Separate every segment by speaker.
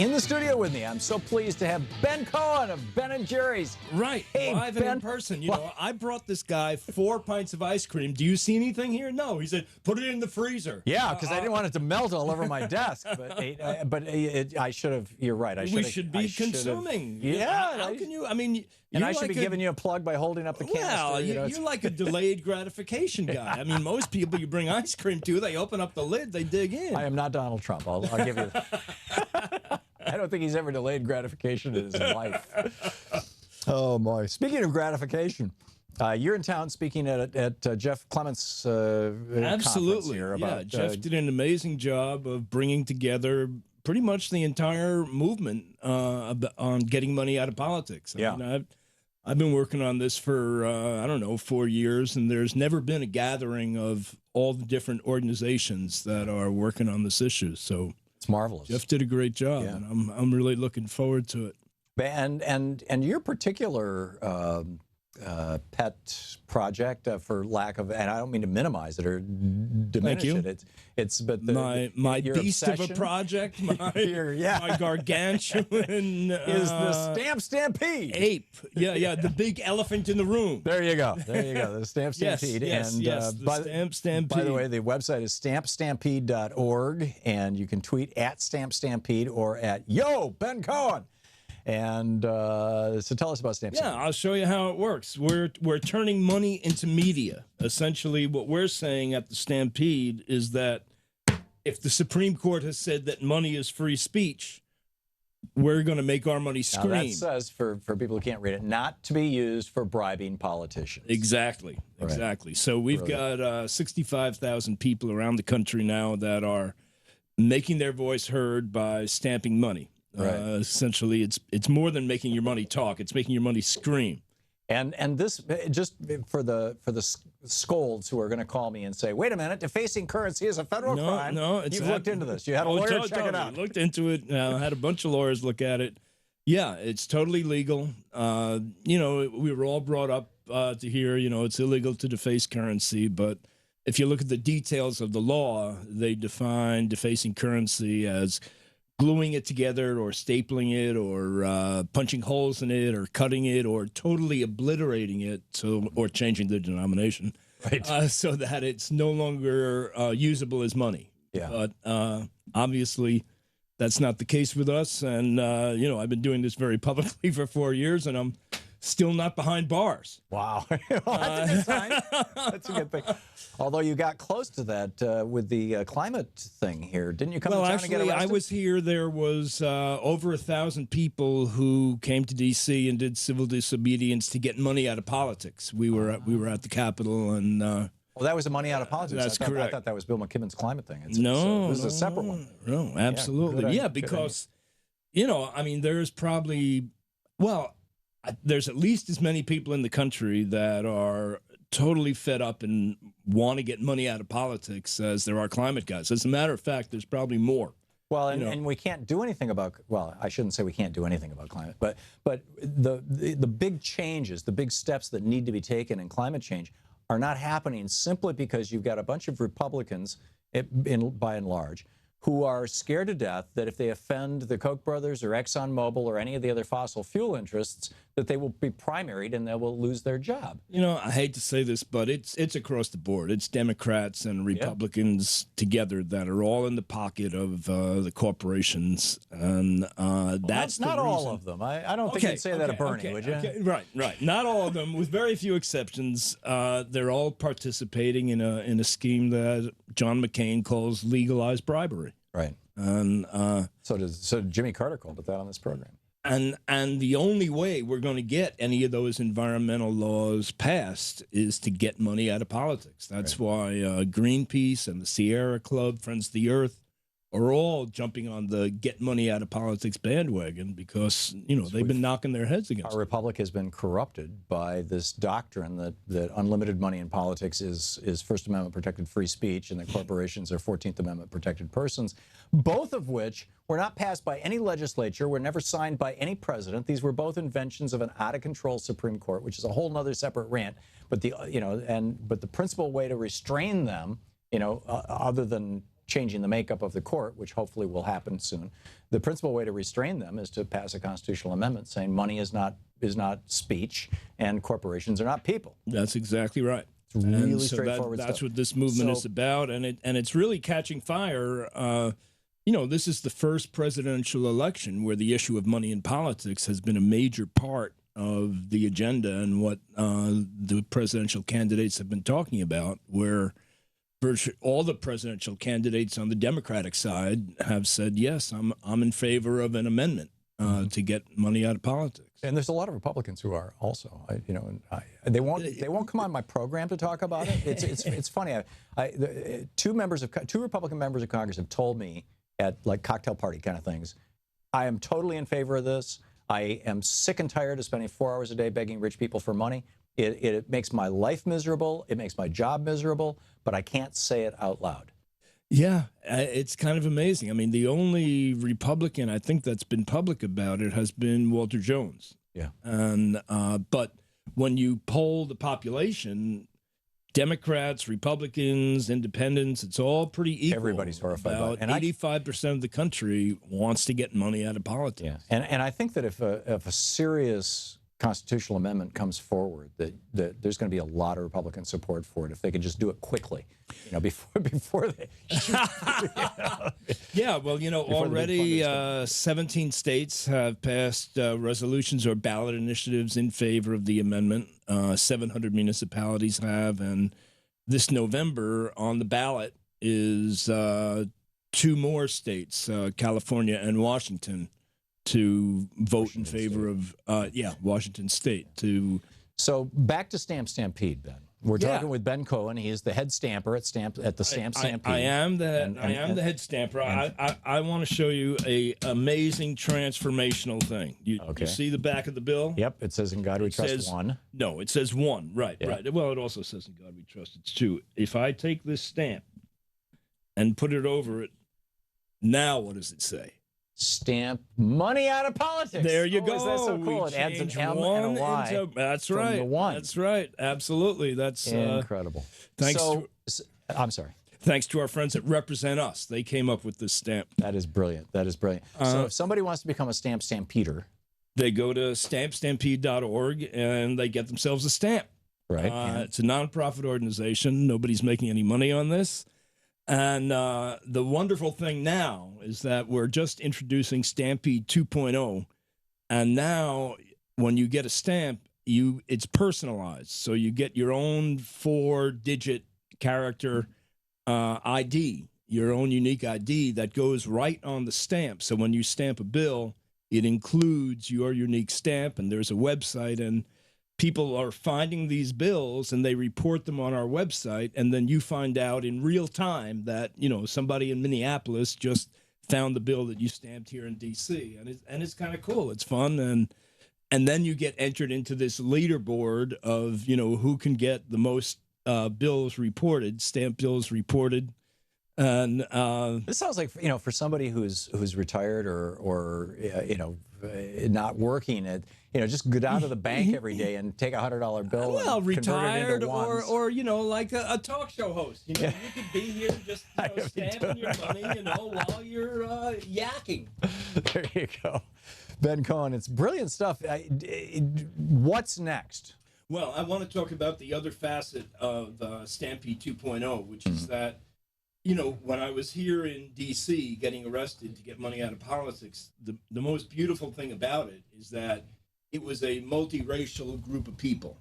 Speaker 1: In the studio with me, I'm so pleased to have Ben Cohen of Ben & Jerry's.
Speaker 2: Right,
Speaker 1: hey,
Speaker 2: live
Speaker 1: Ben.
Speaker 2: and in person. You know, I brought this guy 4 pints of ice cream. Do you see anything here? No. He said, put it in the freezer.
Speaker 1: Yeah, because I didn't want it to melt all over my desk. But I should have. You're right.
Speaker 2: We should be consuming.
Speaker 1: Yeah.
Speaker 2: How can you? I mean,
Speaker 1: and I should be giving you a plug by holding up the canister.
Speaker 2: Well, you're like a delayed gratification guy. I mean, most people you bring ice cream to, they open up the lid, they dig in.
Speaker 1: I am not Donald Trump. I'll give you that. I don't think he's ever delayed gratification in his life. Oh, my. Speaking of gratification, you're in town speaking at Jeff Clement's
Speaker 2: Absolutely.
Speaker 1: Here about,
Speaker 2: Jeff did an amazing job of bringing together pretty much the entire movement on getting money out of politics. I mean, I've been working on this for, I don't know, 4 years, and there's never been a gathering of all the different organizations that are working on this issue. So
Speaker 1: it's marvelous.
Speaker 2: Jeff did a great job, and I'm really looking forward to it.
Speaker 1: And your particular pet project, for lack of, and I don't mean to minimize it or diminish it. It's but
Speaker 2: my beast
Speaker 1: obsession,
Speaker 2: of a project, my gargantuan
Speaker 1: is the Stamp Stampede.
Speaker 2: Ape. Yeah, the big elephant in the room.
Speaker 1: There you go. The Stamp Stampede.
Speaker 2: Yes, Stamp Stampede.
Speaker 1: By the way, the website is stampstampede.org, and you can tweet at Stamp Stampede or at Yo Ben Cohen. And so tell us about Stamp Stampede.
Speaker 2: Yeah, I'll show you how it works. We're turning money into media. Essentially, what we're saying at the Stampede is that if the Supreme Court has said that money is free speech, we're going to make our money scream.
Speaker 1: Now that says, for people who can't read it, not to be used for bribing politicians.
Speaker 2: Exactly. So we've got 65,000 people around the country now that are making their voice heard by stamping money. Essentially, it's more than making your money talk; it's making your money scream.
Speaker 1: And this, just for the scolds who are going to call me and say, "Wait a minute, defacing currency is a federal crime."
Speaker 2: No,
Speaker 1: you've looked into this. You had a lawyer check it out.
Speaker 2: Looked into it. Had a bunch of lawyers look at it. Yeah, it's totally legal. You know, we were all brought up to hear, you know, it's illegal to deface currency, but if you look at the details of the law, they define defacing currency as gluing it together or stapling it or punching holes in it or cutting it or totally obliterating it or changing the denomination so that it's no longer usable as money.
Speaker 1: Yeah.
Speaker 2: But obviously that's not the case with us. And, you know, I've been doing this very publicly for 4 years, and I'm still not behind bars.
Speaker 1: Wow. Well, that's a good sign. That's a good thing. Although you got close to that with the climate thing here. Didn't you come to town and get arrested?
Speaker 2: I was here. There was over 1,000 people who came to D.C. and did civil disobedience to get money out of politics. We were at the Capitol, and
Speaker 1: well, that was the money out of politics.
Speaker 2: That's correct.
Speaker 1: I thought that was Bill McKibben's climate thing. This is a separate one.
Speaker 2: No, absolutely. Yeah, because, you know, I mean, there's probably, well, there's at least as many people in the country that are totally fed up and want to get money out of politics as there are climate guys. As a matter of fact, there's probably more.
Speaker 1: Well, and we can't do anything about, well, I shouldn't say we can't do anything about climate, but the big changes, the big steps that need to be taken in climate change are not happening simply because you've got a bunch of Republicans, by and large, who are scared to death that if they offend the Koch brothers or ExxonMobil or any of the other fossil fuel interests, that they will be primaried and they will lose their job.
Speaker 2: You know, I hate to say this, but it's across the board. It's Democrats and Republicans together that are all in the pocket of the corporations, and that's
Speaker 1: not
Speaker 2: the
Speaker 1: all
Speaker 2: reason.
Speaker 1: of them. I don't think you'd say that of Bernie, would you?
Speaker 2: Right. Not all of them, with very few exceptions. They're all participating in a scheme that John McCain calls legalized bribery.
Speaker 1: Right.
Speaker 2: And
Speaker 1: so Jimmy Carter called it that on this program.
Speaker 2: And the only way we're going to get any of those environmental laws passed is to get money out of politics. That's why Greenpeace and the Sierra Club, Friends of the Earth, are all jumping on the get money out of politics bandwagon because, you know, they've been knocking their heads against it.
Speaker 1: Our republic has been corrupted by this doctrine that unlimited money in politics is First Amendment protected free speech and that corporations are 14th Amendment protected persons, both of which were not passed by any legislature, were never signed by any president. These were both inventions of an out-of-control Supreme Court, which is a whole other separate rant. But the principal way to restrain them, you know, other than changing the makeup of the court, which hopefully will happen soon. The principal way to restrain them is to pass a constitutional amendment saying money is not speech and corporations are not people.
Speaker 2: That's exactly right.
Speaker 1: It's really
Speaker 2: and so
Speaker 1: straightforward
Speaker 2: that's
Speaker 1: stuff.
Speaker 2: what this movement is about, and it's really catching fire. This is the first presidential election where the issue of money in politics has been a major part of the agenda and what the presidential candidates have been talking about, where virtually all the presidential candidates on the Democratic side have said, yes, I'm in favor of an amendment to get money out of politics.
Speaker 1: And there's a lot of Republicans who are also, they won't come on my program to talk about it. It's funny. Two Republican members of Congress have told me at like cocktail party kind of things, I am totally in favor of this. I am sick and tired of spending 4 hours a day begging rich people for money. It makes my life miserable. It makes my job miserable, but I can't say it out loud.
Speaker 2: Yeah, it's kind of amazing. I mean, the only Republican I think that's been public about it has been Walter Jones.
Speaker 1: Yeah.
Speaker 2: And but when you poll the population, Democrats, Republicans, Independents, it's all pretty equal.
Speaker 1: Everybody's horrified
Speaker 2: about
Speaker 1: by it. And
Speaker 2: 85% of the country wants to get money out of politics.
Speaker 1: Yeah. And I think that if a serious constitutional amendment comes forward, that there's going to be a lot of Republican support for it if they could just do it quickly, before they.
Speaker 2: Yeah, well, already 17 states have passed resolutions or ballot initiatives in favor of the amendment. 700 municipalities have, and this November on the ballot is 2 more states, California and Washington, to vote in favor of Washington State.
Speaker 1: So back to Stamp Stampede, Ben. We're talking with Ben Cohen. He is the head stamper at the Stamp Stampede.
Speaker 2: I am the head stamper. I want to show you a amazing transformational thing. You see the back of the bill?
Speaker 1: Yep. It says "In God We Trust" 1.
Speaker 2: No, it says 1. Right. Well, it also says "In God We Trust." It's 2. If I take this stamp and put it over it, now what does it say?
Speaker 1: Stamp money out of politics.
Speaker 2: There you go.
Speaker 1: That's so cool. It adds an M and a Y.
Speaker 2: That's right.
Speaker 1: The 1.
Speaker 2: That's right. Absolutely. That's
Speaker 1: incredible. I'm sorry.
Speaker 2: Thanks to our friends that represent us. They came up with this stamp.
Speaker 1: That is brilliant. So if somebody wants to become a Stamp Stampeder,
Speaker 2: they go to stampstampede.org and they get themselves a stamp.
Speaker 1: Right.
Speaker 2: It's a nonprofit organization. Nobody's making any money on this. And the wonderful thing now is that we're just introducing Stampede 2.0. And now when you get a stamp, it's personalized. So you get your own 4-digit character ID, your own unique ID that goes right on the stamp. So when you stamp a bill, it includes your unique stamp, and there's a website, and people are finding these bills and they report them on our website, and then you find out in real time that somebody in Minneapolis just found the bill that you stamped here in D.C. and it's kind of cool. It's fun, and then you get entered into this leaderboard of who can get the most bills reported, stamp bills reported. And
Speaker 1: this sounds like for somebody who's retired or not working at just go down to the bank every day and take $100 bill.
Speaker 2: Well,
Speaker 1: and
Speaker 2: retired
Speaker 1: convert it into ones.
Speaker 2: or like a talk show host. You could be here just stamping your money while you're yakking.
Speaker 1: There you go, Ben Cohen. It's brilliant stuff. What's next?
Speaker 2: Well, I want to talk about the other facet of Stampede 2.0, which is that. When I was here in D.C. getting arrested to get money out of politics, the most beautiful thing about it is that it was a multiracial group of people.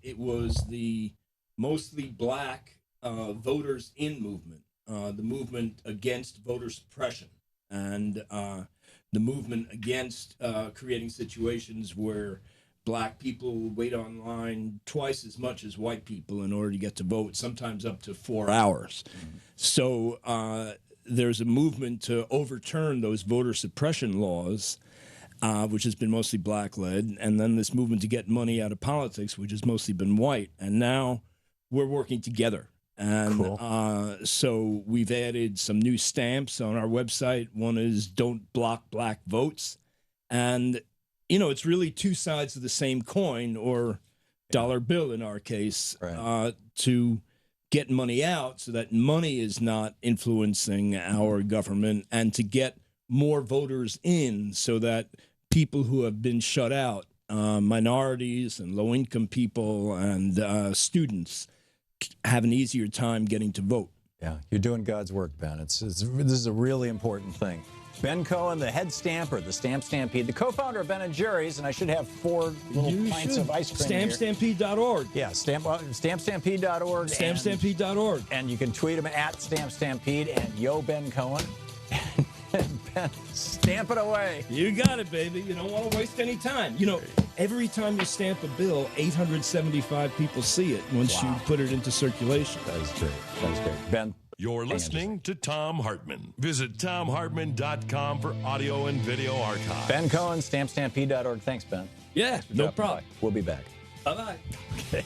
Speaker 2: It was the mostly black voters in movement, the movement against voter suppression, and the movement against creating situations where black people wait online twice as much as white people in order to get to vote, sometimes up to 4 hours. So there's a movement to overturn those voter suppression laws, which has been mostly black-led, and then this movement to get money out of politics, which has mostly been white. And now we're working together. And
Speaker 1: cool.
Speaker 2: So we've added some new stamps on our website. One is "Don't Block Black Votes." And it's really 2 sides of the same coin, or dollar bill in our case,
Speaker 1: right.
Speaker 2: To get money out so that money is not influencing our government, and to get more voters in so that people who have been shut out, minorities and low-income people and students, have an easier time getting to vote.
Speaker 1: Yeah, you're doing God's work, Ben. This is a really important thing. Ben Cohen, the head stamper, the Stamp Stampede, the co-founder of Ben & Jerry's, and I should have 4 little pints of ice cream
Speaker 2: StampStampede.org.
Speaker 1: Yeah, StampStampede.org.
Speaker 2: StampStampede.org.
Speaker 1: And you can tweet him at Stamp Stampede and Yo Ben Cohen. And Ben, stamp it away.
Speaker 2: You got it, baby. You don't want to waste any time. Every time you stamp a bill, 875 people see it once you put it into circulation.
Speaker 1: That is great. That is great. Ben.
Speaker 3: You're listening to Thom Hartmann. Visit ThomHartmann.com for audio and video archive.
Speaker 1: Ben Cohen, StampStampede.org. Thanks, Ben.
Speaker 2: Yeah, no problem.
Speaker 1: We'll be back.
Speaker 2: Bye-bye.
Speaker 1: Okay.